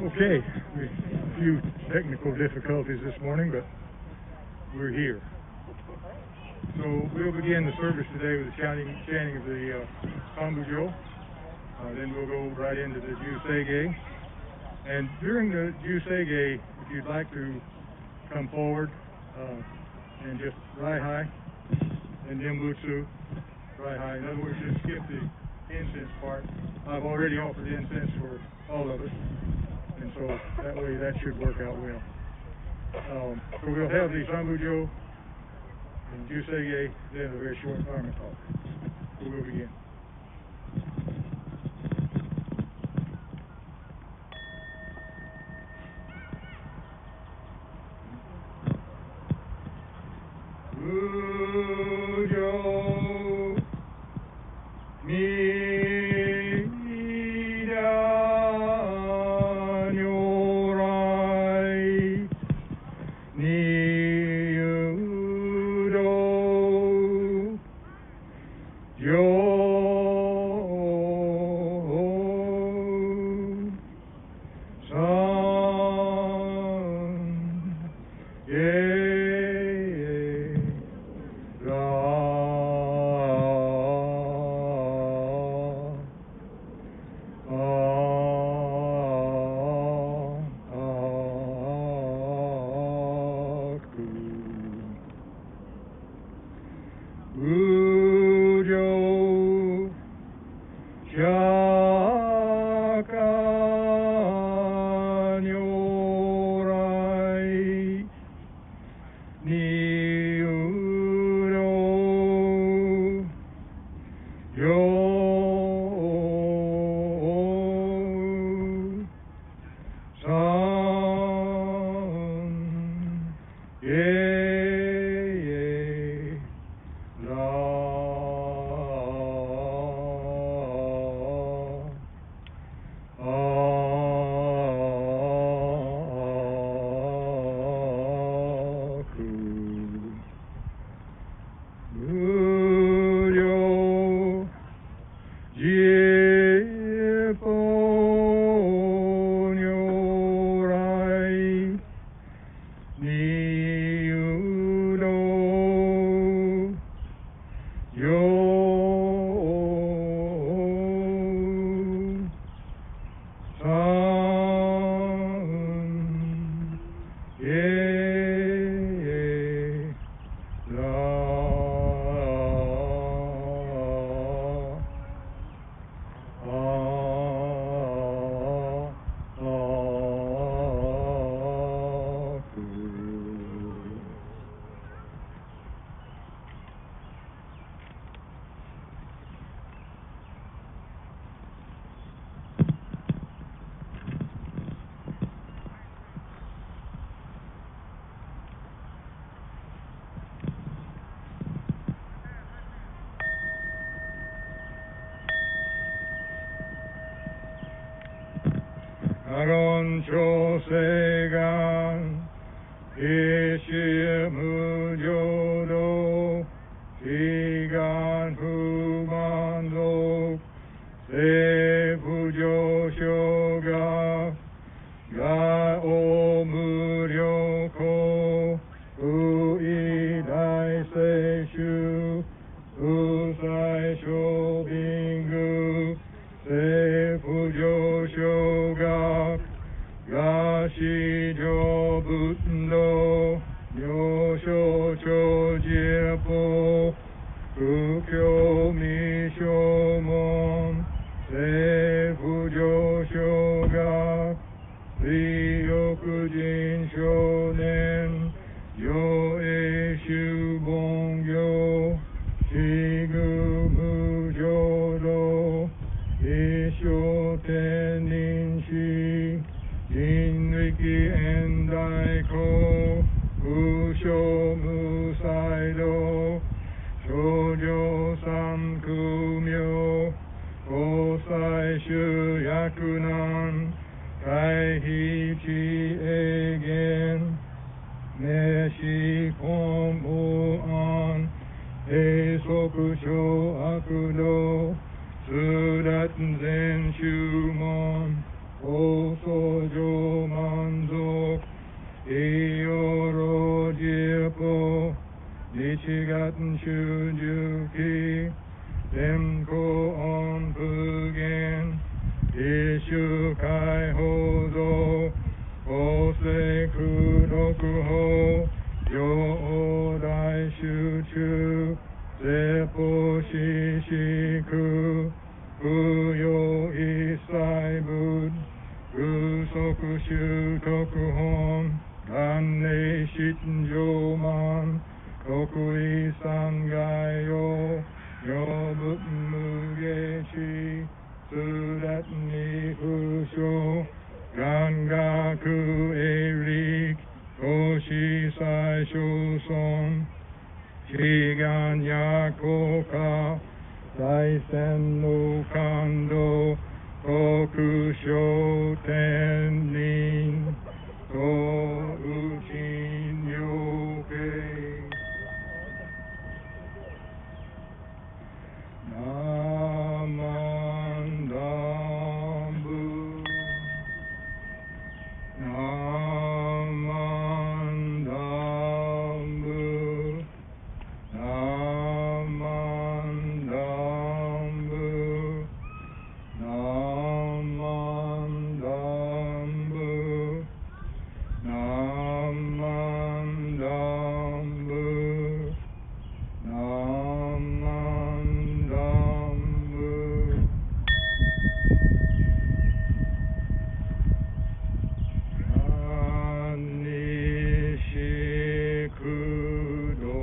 Okay, a few technical difficulties this morning, but we're here. So we'll begin the service today with the chanting of the Sambujo. Then we'll go right into the Jusege. And during the Jusege, if you'd like to come forward and just Rai Hai and Nimbutsu, Rai Hai. In other words, just skip the incense part. I've already offered incense for all of us. And so that way that should work out well. So we'll have the Sambujo and Jusege, then a very short Dharma talk. So we'll begin. Aron Chosegan, Ishimu Jodo, Shigan Fumando, Sefujo Shoga, Ga Omuryoko, Uidai Seishu, Usai Shobingu, Sefujo Shoga, Gashijo Butndo, Yosho Chojiepo, Kukyo Mishomon, Sefujo Shoga, Ryokujin Shonen, Yoeshu Bongyo, Shigu Mujodo, Isho Teninshi, Jinriki Endaiko, Usho Musaido, Shoujo Sankumyo, Kosai Shuyakunan, Kaihichi Egen, Meshi Kong Uan, Eisoku Sho Akudo, Sudat Zen Shumon, 오소조 만족 이요로지포 니치 같은 슈주기 렘코 온프겐 이슈 가이호도 오세 쿠로쿠호 요오다이 슈추 세포시시쿠 구요 이사이붓 구소쿠 슈토쿠혼 간네 신조만 도쿠이산가요 요붓무게시 수랏니 후쇼 간가쿠 에릭 도시사쇼손 시간 야코카 사이센노 칸도 도쿠쇼 텐닌 도우친 요괴 나만담부 나만담부 나만담부 나만담부 나만담부 나만담부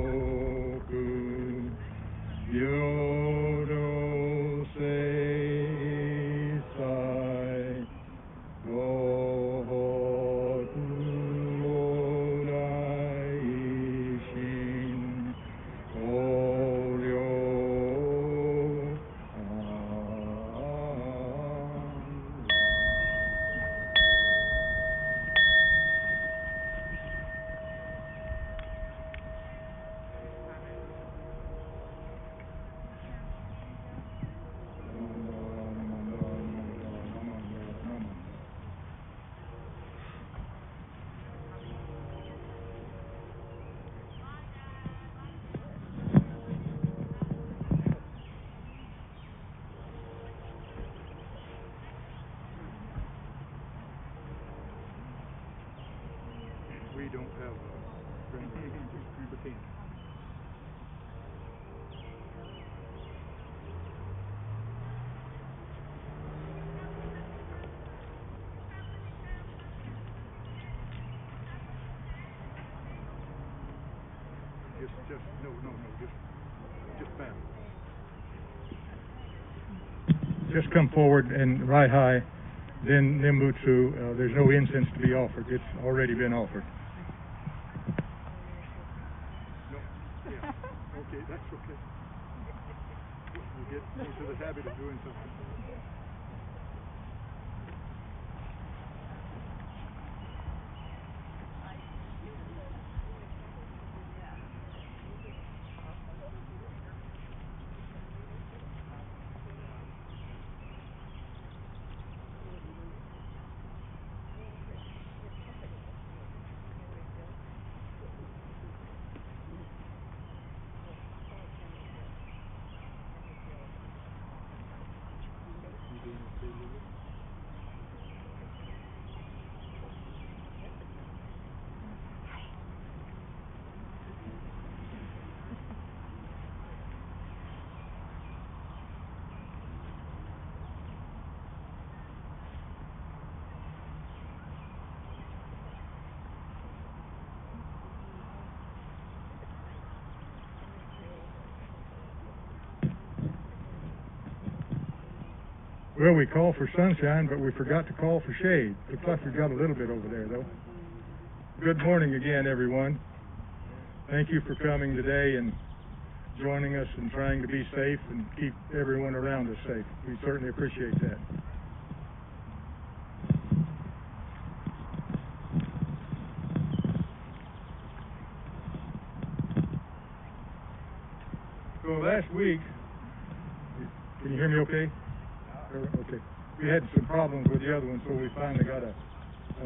안니시쿠도쿠 요로세이사이 도혼무라이신 We don't have a pretend. Just bam. Just come forward and right high, then Nimbutsu. There's no incense to be offered. It's already been offered. No, yeah, okay, that's okay. We'll get into the habit of doing something. Well, we called for sunshine, but we forgot to call for shade. Looks like we've got a little bit over there, though. Good morning again, everyone. Thank you for coming today and joining us and trying to be safe and keep everyone around us safe. We certainly appreciate that. So last week, can you hear me okay? Okay. we had some problems with the other one, so we finally got a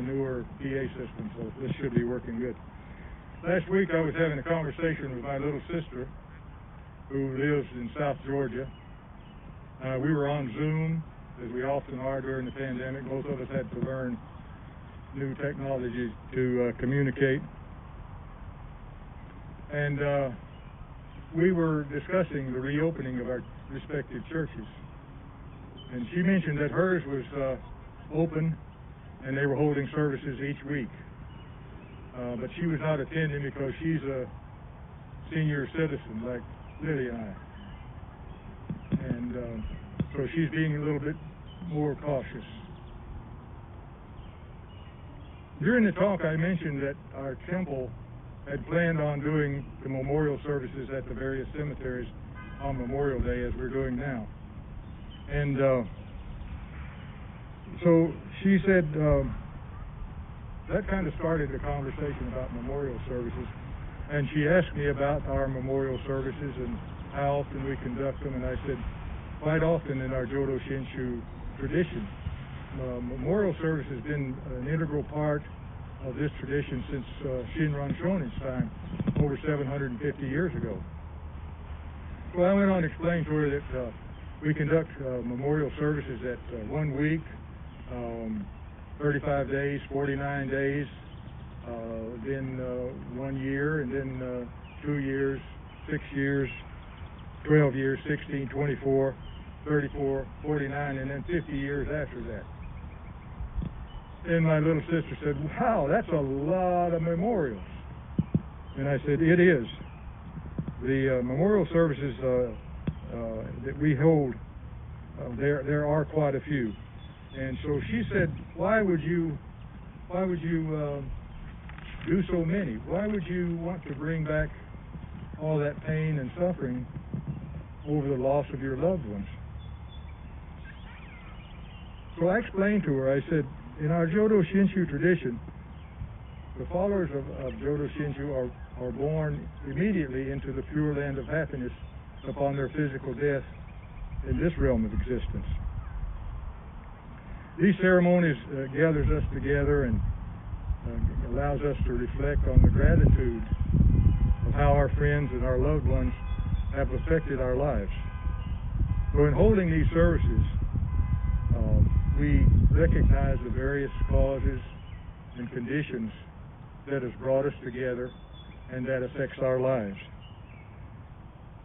newer PA system, so this should be working good. Last week I was having a conversation with my little sister who lives in South Georgia. We were on Zoom, as we often are during the pandemic. Both of us had to learn new technology to communicate. And we were discussing the reopening of our respective churches. And she mentioned that hers was open and they were holding services each week. But she was not attending because she's a senior citizen like Lily and I. And so she's being a little bit more cautious. During the talk, I mentioned that our temple had planned on doing the memorial services at the various cemeteries on Memorial Day, as we're doing now. And so she said that kind of started the conversation about memorial services. And she asked me about our memorial services and how often we conduct them. And I said, quite often in our Jodo Shinshu tradition. Memorial service has been an integral part of this tradition since Shinran Shonin's time, over 750 years ago. So I went on to explain to her that we conduct memorial services at 1 week, 35 days, 49 days, then 1 year, and then 2 years, 6 years, 12 years, 16, 24, 34, 49, and then 50 years after that. And my little sister said, wow, that's a lot of memorials. And I said, it is. The memorial services that we hold, there are quite a few. And so she said, why would you do so many? Why would you want to bring back all that pain and suffering over the loss of your loved ones? So I explained to her, I said, in our Jodo Shinshu tradition, the followers of Jodo Shinshu are born immediately into the pure land of happiness upon their physical death in this realm of existence. These ceremonies gathers us together and allows us to reflect on the gratitude of how our friends and our loved ones have affected our lives. So in holding these services, we recognize the various causes and conditions that has brought us together and that affects our lives.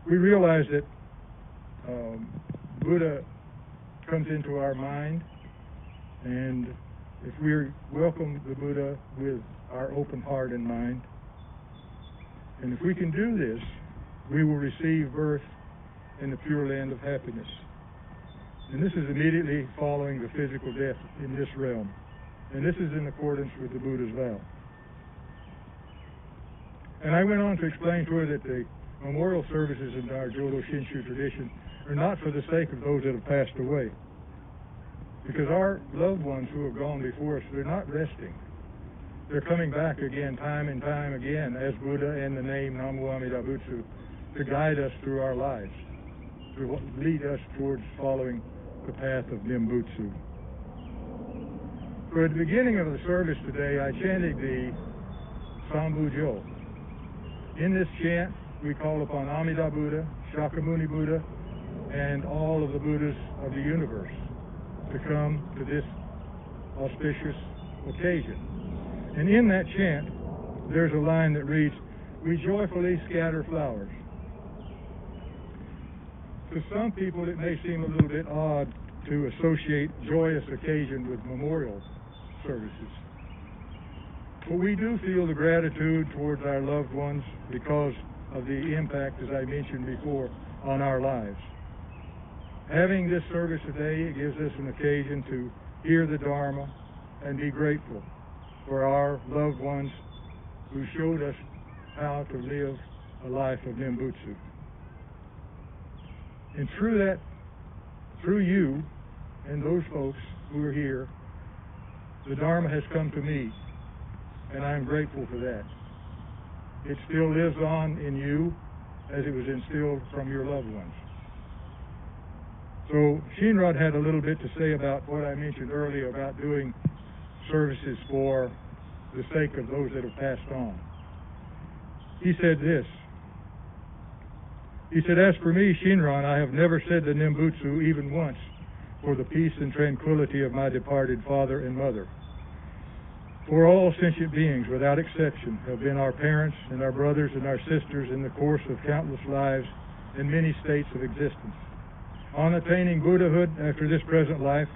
We realize that Buddha comes into our mind, and if we welcome the Buddha with our open heart and mind, and if we can do this, we will receive birth in the pure land of happiness. And this is immediately following the physical death in this realm. And this is in accordance with the Buddha's vow. And I went on to explain to her that the memorial services in our Jodo Shinshu tradition are not for the sake of those that have passed away. Because our loved ones who have gone before us, they're not resting. They're coming back again, time and time again, as Buddha and the name Namu Amida Butsu, to guide us through our lives, to lead us towards following the path of Nimbutsu. So at the beginning of the service today, I chanted the Sambujo. In this chant, we call upon Amida Buddha, Shakyamuni Buddha, and all of the Buddhas of the universe to come to this auspicious occasion. And in that chant, there's a line that reads, "We joyfully scatter flowers." To some people, it may seem a little bit odd to associate joyous occasion with memorial services. But we do feel the gratitude towards our loved ones because of the impact, as I mentioned before, on our lives. Having this service today, it gives us an occasion to hear the Dharma and be grateful for our loved ones who showed us how to live a life of Nimbutsu. And through you and those folks who are here, the Dharma has come to me, and I'm grateful for that. It still lives on in you as it was instilled from your loved ones. So Shinrod had a little bit to say about what I mentioned earlier about doing services for the sake of those that have passed on. He said this. He said, "As for me, Shinran, I have never said the Nimbutsu even once for the peace and tranquility of my departed father and mother. For all sentient beings, without exception, have been our parents and our brothers and our sisters in the course of countless lives in many states of existence. On attaining Buddhahood after this present life,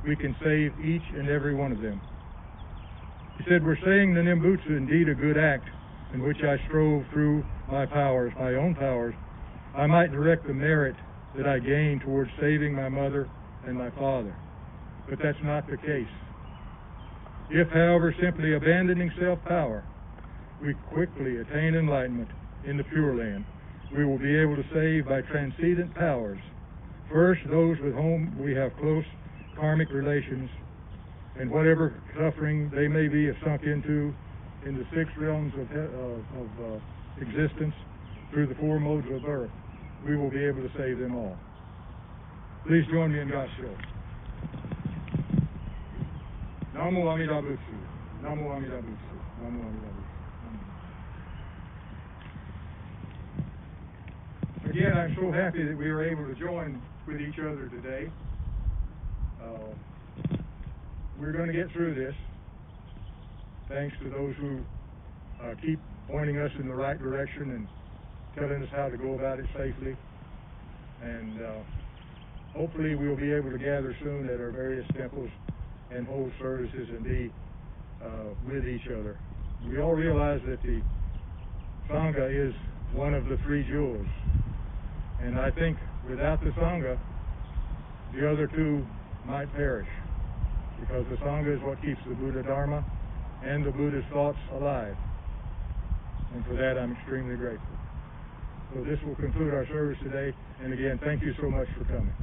we can save each and every one of them." He said, "We're saying the Nimbutsu indeed a good act in which I strove through my powers, my own powers, I might direct the merit that I gained towards saving my mother and my father. But that's not the case. If, however, simply abandoning self-power, we quickly attain enlightenment in the Pure Land, we will be able to save by transcendent powers, first those with whom we have close karmic relations, and whatever suffering they may be sunk into in the 6 realms of existence through the 4 modes of birth, we will be able to save them all." Please join me in God's show. Namo Amida Butsu. Namo Amida Butsu. Namo Amida Butsu. Again, I'm so happy that we were able to join with each other today. We're going to get through this, thanks to those who keep pointing us in the right direction and telling us how to go about it safely. And hopefully we'll be able to gather soon at our various temples and hold services and be with each other. We all realize that the Sangha is one of the 3 jewels. And I think without the Sangha, the other 2 might perish. Because the Sangha is what keeps the Buddha Dharma and the Buddha's thoughts alive. And for that, I'm extremely grateful. So this will conclude our service today. And again, thank you so much for coming.